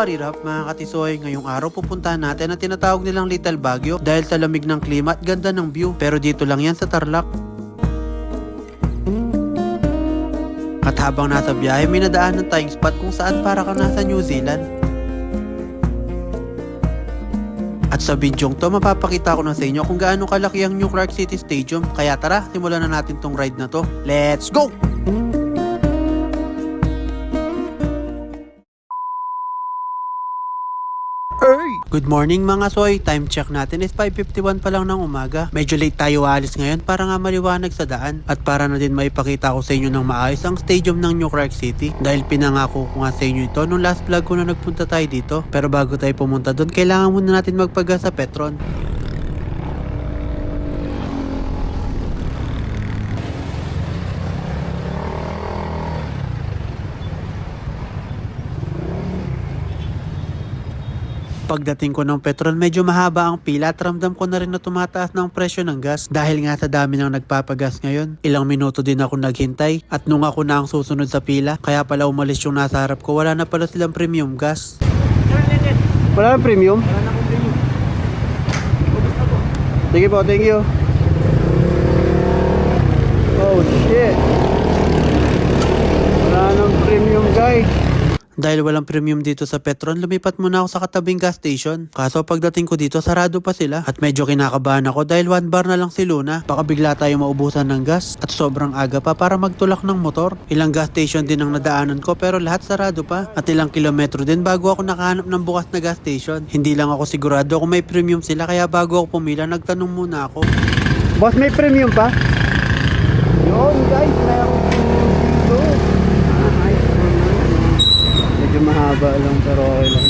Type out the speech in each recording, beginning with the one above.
What it up mga katisoy, ngayong araw pupuntahan natin ang tinatawag nilang Little Baguio dahil sa lamig ng klima at ganda ng view. Pero dito lang yan sa Tarlac. At habang nasa biyahe, may nadaanan tayong spot kung saan para kang nasa New Zealand. At sa bidyong to, mapapakita ko na sa inyo kung gaano kalaki ang New Clark City Stadium. Kaya tara, simulan na natin tong ride na to. Let's go! Good morning mga soy, time check natin is 5:51 pa lang ng umaga. Medyo late tayo aalis ngayon para nga maliwanag sa daan at para na din maipakita ko sa inyo ng maayos ang stadium ng New Clark City dahil pinangako ko nga sa inyo ito nung last vlog ko na nagpunta tayo dito. Pero bago tayo pumunta doon, kailangan muna natin magpagas sa Petron. Pagdating ko ng Petron, medyo mahaba ang pila at ramdam ko na rin na tumataas ng presyo ng gas dahil nga sa dami ng nagpapagas ngayon. Ilang minuto din ako naghintay at nung ako na ang susunod sa pila, kaya pala umalis yung nasa harap ko, wala na pala silang premium gas. Wala na premium? Wala na akong premium. Sige po, thank you. Oh shit. Wala nang premium guys. Dahil walang premium dito sa Petron, lumipat muna ako sa katabing gas station. Kaso pagdating ko dito, sarado pa sila. At medyo kinakabahan ako dahil 1 bar na lang si Luna. Baka bigla tayo maubusan ng gas. At sobrang aga pa para magtulak ng motor. Ilang gas station din ang nadaanan ko pero lahat sarado pa. At ilang kilometro din bago ako nakahanap ng bukas na gas station. Hindi lang ako sigurado kung may premium sila kaya bago ako pumila, nagtanong muna ako. Boss, may premium pa? Yun guys, mayroong premium dito. Medyo mahaba lang pero okay lang.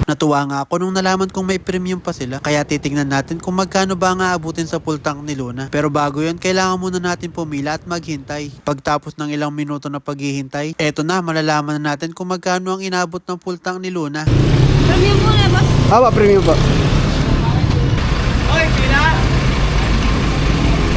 Natuwa nga ako nung nalaman kong may premium pa sila. Kaya titingnan natin kung magkano ba nga abutin sa full tank ni Luna. Pero bago yun, kailangan muna natin pumila at maghintay. Pagtapos ng ilang minuto na paghihintay, eto na, malalaman na natin kung magkano ang inabot ng full tank ni Luna. Premium po na ba? Awa, premium pa. Oy, pila!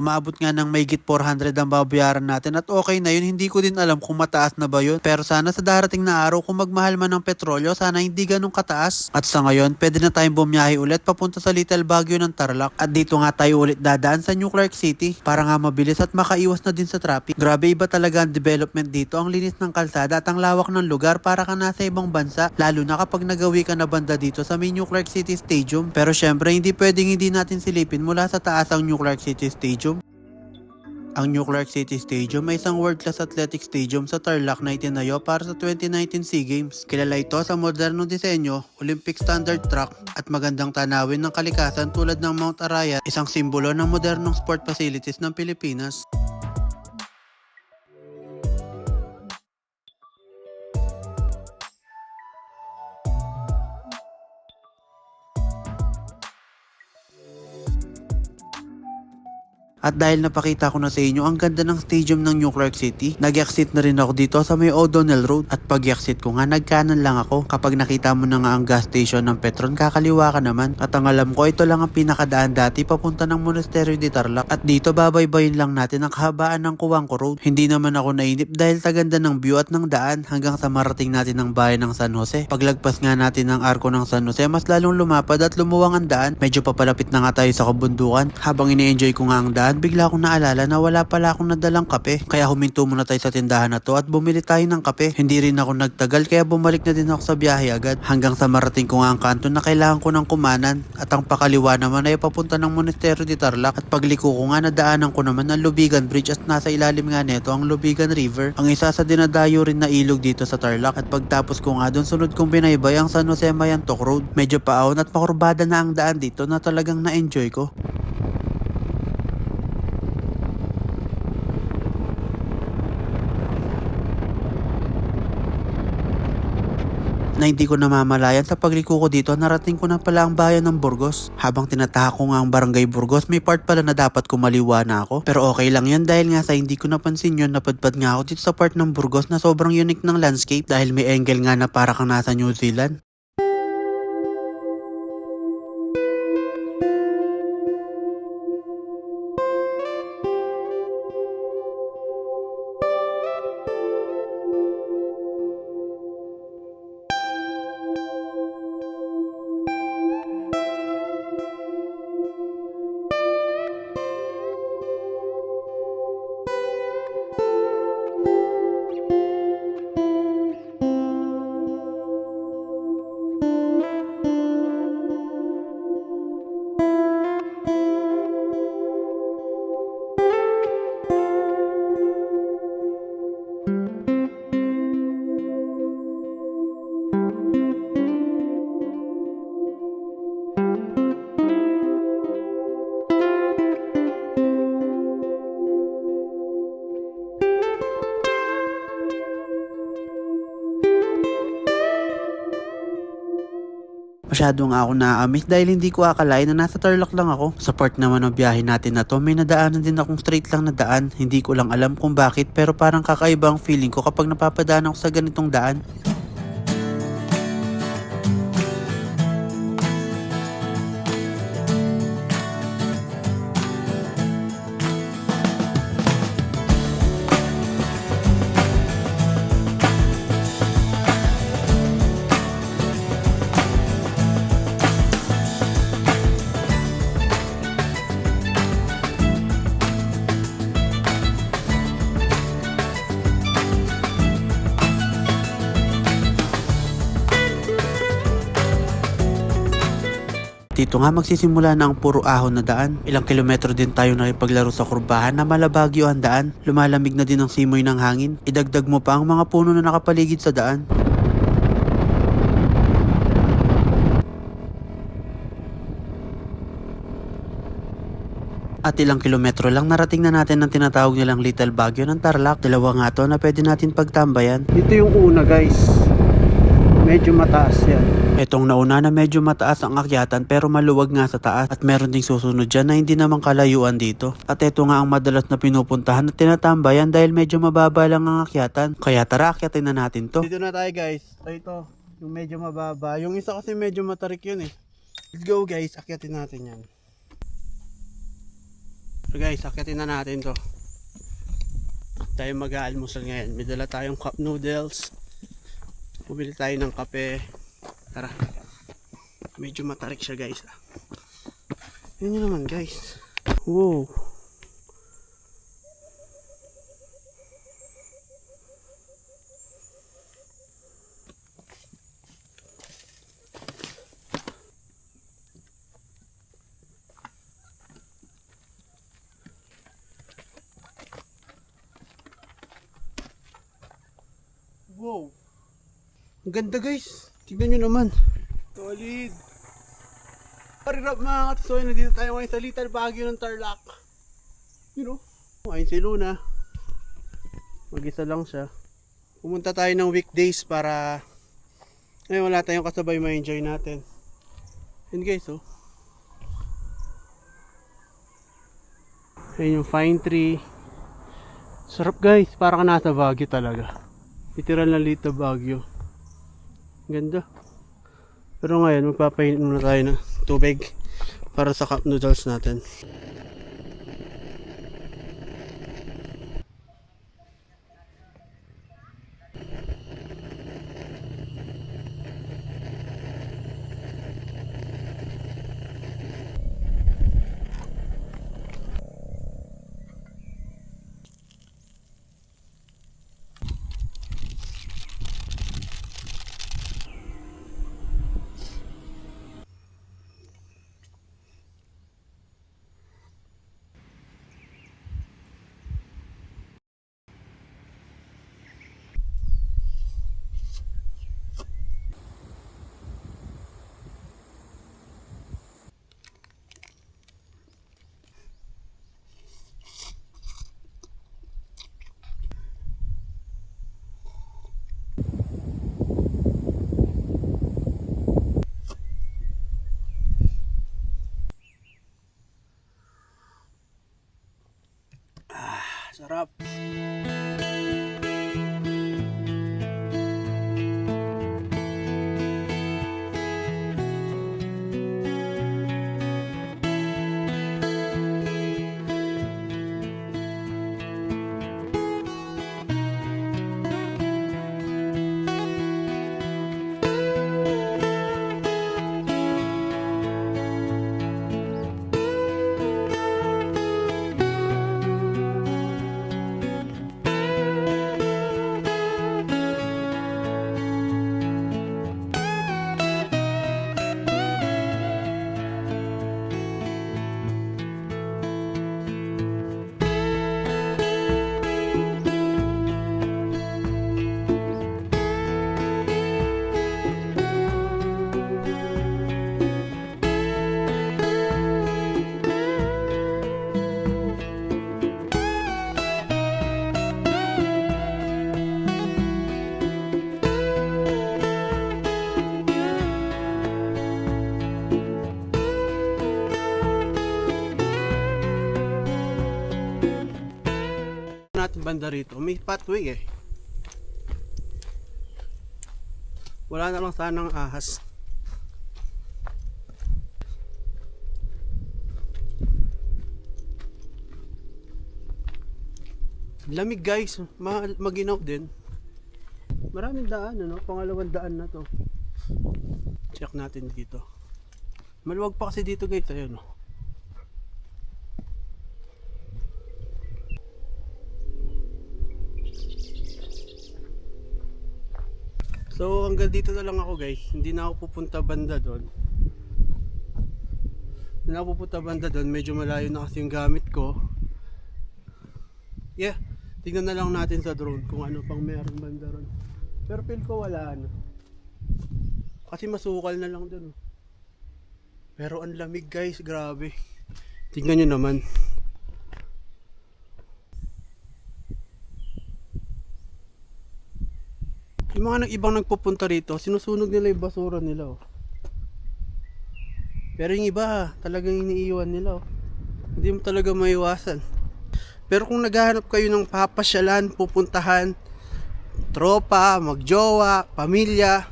Umabot nga ng may git 400 ang babayaran natin at okay na yun, hindi ko din alam kung mataas na ba yun. Pero sana sa darating na araw kung magmahal man ng petrolyo, sana hindi ganun kataas. At sa ngayon, pwede na tayong bumiyahe ulit papunta sa Little Baguio ng Tarlac. At dito nga tayo ulit dadaan sa New Clark City para nga mabilis at makaiwas na din sa traffic. Grabe, iba talaga ang development dito, ang linis ng kalsada at ang lawak ng lugar para ka nasa ibang bansa. Lalo na kapag nagawi ka na banda dito sa New Clark City Stadium. Pero syempre, hindi pwedeng hindi natin silipin mula sa taas ang New Clark City Stadium. Ang New Clark City Stadium ay isang world-class athletic stadium sa Tarlac na itinayo para sa 2019 SEA Games. Kilala ito sa modernong disenyo, Olympic standard track at magandang tanawin ng kalikasan tulad ng Mount Arayat, isang simbolo ng modernong sport facilities ng Pilipinas. At dahil napakita ko na sa inyo ang ganda ng stadium ng New Clark City, nag-exit na rin ako dito sa may O'Donnell Road. At pag-exit ko nga, nagkanan lang ako. Kapag nakita mo na nga ang gas station ng Petron, kakaliwa ka naman. At ang alam ko, ito lang ang pinakadaan dati papunta ng Monasterio de Tarlac. At dito babaybayin lang natin ang kahabaan ng Cuangco Road. Hindi naman ako nainip dahil taganda ng view at ng daan hanggang sa marating natin ang bayan ng San Jose. Paglagpas nga natin ng arko ng San Jose, mas lalong lumapad at lumuwang ang daan. Medyo papalapit na nga tayo sa kabundukan. Habang ini-enjoy ko nga ang daan, bigla akong naalala na wala pala akong nadalang kape. Kaya huminto muna tayo sa tindahan na to at bumili tayo ng kape. Hindi rin ako nagtagal kaya bumalik na din ako sa biyahe agad. Hanggang sa marating ko nga ang kanto na kailangan ko ng kumanan. At ang pakaliwa naman ay papunta ng Monasterio de Tarlac. At pagliko ko nga, nadaanan ko naman ang Lubigan Bridge at nasa ilalim nga nito ang Lubigan River. Ang isa sa dinadayo rin na ilog dito sa Tarlac. At pagtapos ko nga doon, sunod kong binaybay ang San Jose Mayantoc Road. Medyo paahon at makurbada na ang daan dito na talagang na-enjoy ko. Na hindi ko namamalayan sa pagliko ko dito, narating ko na pala ang bayan ng Burgos. Habang tinatahak ko nga ang barangay Burgos, may part pala na dapat kumaliwa na ako. Pero okay lang yun dahil nga sa hindi ko napansin yun, napadpad nga ako dito sa part ng Burgos na sobrang unique ng landscape dahil may angle nga na para kang nasa New Zealand. Masyado nga ako na-amaze dahil hindi ko akalain na nasa Tarlac lang ako. Sa part naman ng biyahe natin na to, may nadaanan din akong straight lang na daan. Hindi ko lang alam kung bakit pero parang kakaiba ang feeling ko kapag napapadaan ako sa ganitong daan. Dito nga magsisimula na ang puro ahon na daan. Ilang kilometro din tayo nakipaglaro sa kurbahan na malabagyo ang daan. Lumalamig na din ang simoy ng hangin. Idagdag mo pa ang mga puno na nakapaligid sa daan. At ilang kilometro lang narating na natin ang tinatawag nilang Little Baguio ng Tarlac. Dalawa nga to na pwede natin pagtambayan. Dito yung una guys. Medyo mataas yan. Etong nauna na medyo mataas ang akyatan pero maluwag nga sa taas. At meron ding susunod dyan na hindi naman kalayuan dito. At eto nga ang madalas na pinupuntahan at tinatambayan dahil medyo mababa lang ang akyatan. Kaya tara, akyatin na natin to. Dito na tayo guys. Ito, yung medyo mababa. Yung isa kasi medyo matarik yun eh. Let's go guys, akyatin natin yan. So guys, akyatin na natin to. Tayo mag-aalmusal ngayon. May dala tayong cup noodles. Bumili tayo ng kape. Tara. Medyo matarik siya guys. Yun yun naman guys. Wow. Wow. Ang ganda guys. Tignan nyo naman. Solid. Parirap mga katisoy. Nandito tayo ngayon sa Little Baguio ng Tarlac. You know. Ayun si Luna. Mag-isa lang siya. Pumunta tayo ng weekdays para ngayon wala tayong kasabay ma-enjoy natin. Yun guys oh. Ayun yung fine tree. Sarap guys. Para ka nasa Baguio talaga. Literal na Little Baguio. Ganda. Pero ngayon magpapainit muna tayo ng tubig para sa cup noodles natin. Sarap. banda rito. May pathway eh. Wala na lang sanang ahas. Lamig guys, maginaw din. Maraming daan ano, pangalawang daan na to. Check natin dito. Maluwag pa kasi dito guys, ayun oh. So hanggang dito na lang ako guys. Hindi na ako pupunta banda doon. Hindi na ako pupunta banda doon. Medyo malayo na kasi yung gamit ko. Yeah, tingnan na lang natin sa drone kung ano pang meron banda ron. Pero feel ko wala na. Kasi masukal na lang doon. Pero ang lamig guys, grabe. Tingnan nyo naman. Yung mga ibang nagpupunta rito, sinusunog nila yung basura nila oh. Pero yung iba, talagang iniiwan nila oh. Hindi mo talaga maiwasan. Pero kung naghahanap kayo ng papasyalan, pupuntahan, tropa, magjowa, pamilya,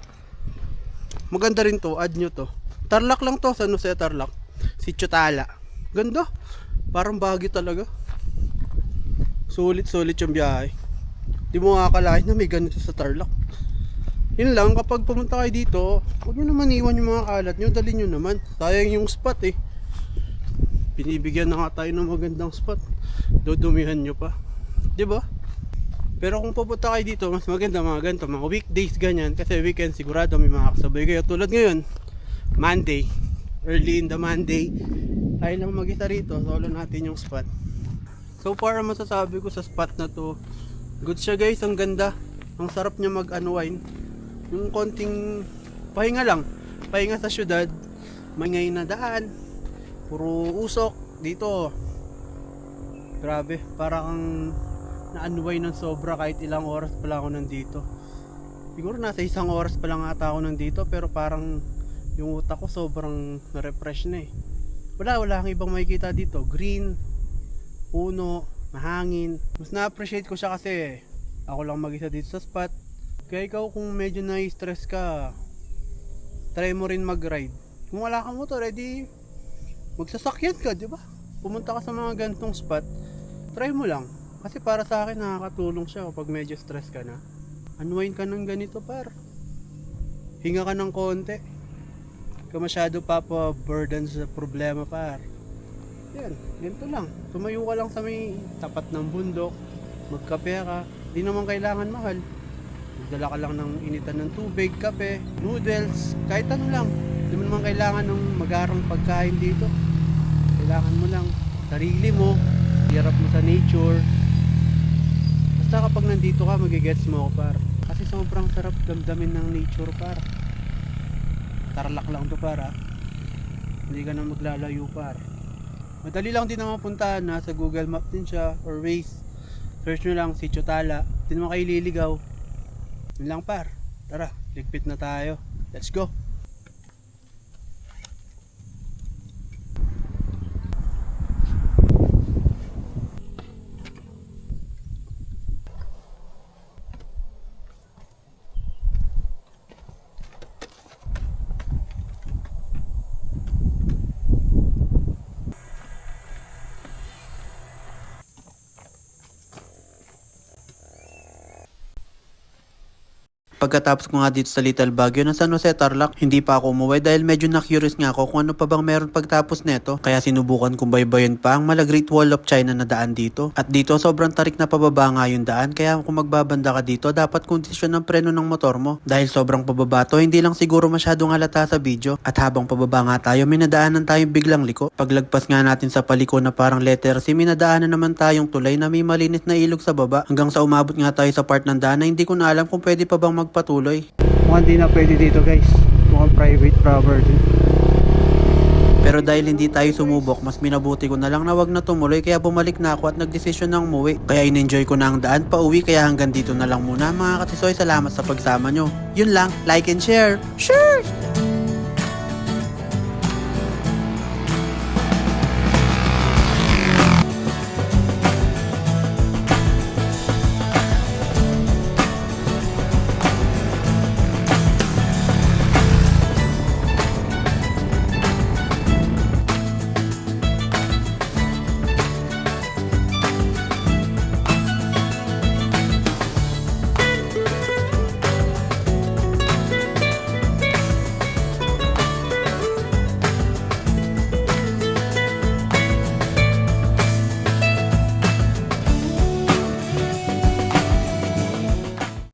maganda rin to, add nyo to. Tarlac lang to, San Jose Tarlac. Sitio Tala. Ganda. Parang Baguio talaga. Sulit yung biyahe. Di mo makakalain na may ganito sa Tarlac. Yun lang, kapag pumunta kayo dito, huwag nyo naman iwan yung mga kalat nyo, dali nyo naman. Sayang yung spot eh. Binibigyan na nga tayo ng magandang spot. Dudumihan nyo pa. Diba? Pero kung pupunta kayo dito, mas maganda mga ganito, mga weekdays ganyan. Kasi weekend sigurado may mga kasabay kayo. Tulad ngayon, Monday. Early in the Monday. Tayo lang mag-isa rito, solo natin yung spot. So far, masasabi ko sa spot na to, good siya guys, ang ganda. Ang sarap niya mag-unwind. Yung konting pahinga lang. Pahinga sa syudad. May na daan. Puro usok. Dito. Grabe. Parang na-unwind ng sobra kahit ilang oras pa lang ako nandito. Siguro nasa 1 oras pa lang ata ako nandito. Pero parang yung utak ko sobrang na-refresh na eh. Wala kang ibang makikita dito. Green. Puno. Mahangin. Mas na-appreciate ko siya kasi ako lang mag-isa dito sa spot. Kaya ikaw kung medyo na-stress ka, try mo rin mag-ride. Kung wala kang motor, edi magsasakyan ka, di ba? Pumunta ka sa mga ganitong spot, try mo lang. Kasi para sa akin nakakatulong siya kapag medyo stress ka na. Unwind ka ng ganito par. Hinga ka ng konti. Ka masyado burden sa problema par. Yan, ganito lang. Tumayo ka lang sa may tapat ng bundok. Magkape ka. Di naman kailangan mahal. Magdala ka lang ng initan ng tubig, kape, noodles, kahit ano lang. Hindi mo naman kailangan ng magarang pagkain dito. Kailangan mo lang sarili mo, hirap mo sa nature. Basta kapag nandito ka, magigets mo ako par. Kasi sobrang sarap damdamin ng nature par. Tarlac lang to par. Hindi ka na maglalayo par. Madali lang din naman puntahan, nasa Google Map din siya or Waze. Search nyo lang Sitio Tala. Hindi naman kayo liligaw. Yun lang par. Tara, ligpit na tayo. Let's go. Pagkatapos ko nga dito sa Little Baguio na San Jose Tarlac, hindi pa ako umuwi dahil medyo na-curious nga ako kung ano pa bang meron pagtapos neto. Kaya sinubukan kong baybayin pa ang mala Great Wall of China na daan dito. At dito sobrang tarik na pababa nga yung daan, kaya kung magbabanda ka dito, dapat kondisyon ng preno ng motor mo. Dahil sobrang pababa to, hindi lang siguro masyadong halata sa video. At habang pababa nga tayo, may nadaanan tayong biglang liko. Paglagpas nga natin sa paliko na parang letter C, may nadaanan naman tayong tulay na may malinis na ilog sa baba. Hanggang sa umabot nga tayo sa part ng daan na hindi ko na alam kung pwede pa bang magpatuloy. Mukhang di na pwede dito guys. Mukhang private property. Pero dahil hindi tayo sumubok, mas minabuti ko na lang na wag na tumuloy, kaya bumalik na ako at nagdesisyon ng umuwi. Kaya in-enjoy ko na ang daan pa uwi, kaya hanggang dito na lang muna mga katisoy. Salamat sa pagsama nyo. Yun lang, like and share. Share!